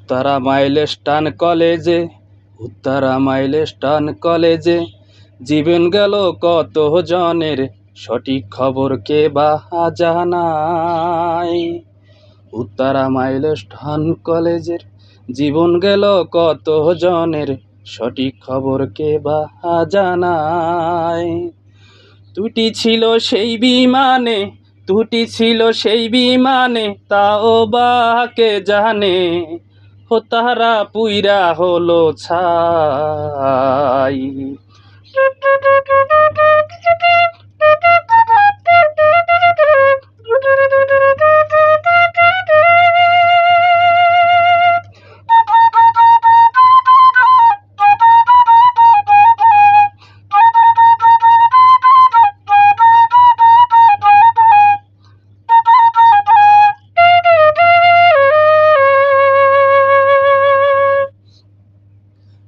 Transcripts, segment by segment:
উত্তরা মাইলস্টান কলেজে, উত্তরা মাইলস্টান কলেজে জীবন গেল কত জনের, সঠিক খবর কে বা জানায়। উত্তরা মাইলস্টান কলেজের জীবন গেল কত জনের, সঠিক খবর কে বা জানায়। ত্রুটি ছিল সেই বিমানে, ত্রুটি ছিল সেই বিমানে, তাও বা কে জানে। ও তারা পুইরা হলো ছাই।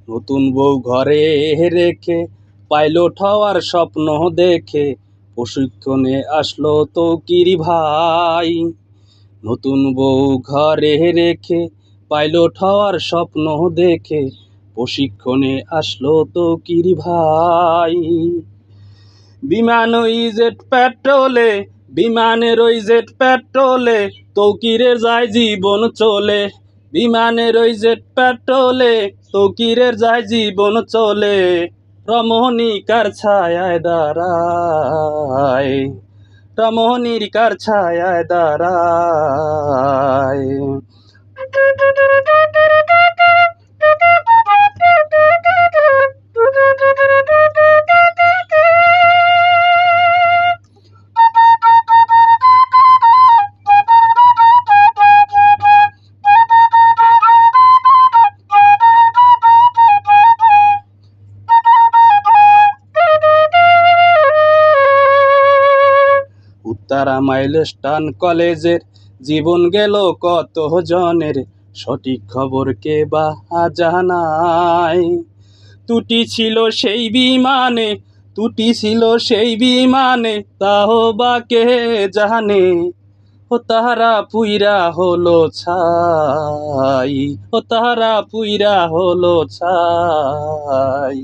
নতুন বউ ঘরে রেখে পাইলট হওয়ার স্বপ্ন দেখে প্রশিক্ষণে আসলো তৌকির ভাই। নতুন বউ ঘরে রেখে পাইলট হওয়ার স্বপ্ন দেখে প্রশিক্ষণে আসলো তৌকির ভাই। বিমান ওই জেট পেট্রোলে, বিমানের ওই জেট পেট্রোলে তৌকিরের যায় জীবন চলে। বিমানের ওই জেট পেট্রোলে তৌকিরের যায় জীবন চলে। রমণীকার ছায়ায় দাঁড়ায়, রমণীর কার ছায়ায় দাঁড়ায়। উত্তরা মাইলস্টান কলেজের জীবন গেল কত জনের, সঠিক খবর কে বা জানায়। ত্রুটি ছিল সেই বিমানে, ত্রুটি ছিল সেই বিমানে, তাও বা কে জানে। ও তারা পুইরা হলো ছাই, ও তারা পুইরা হলো ছাই।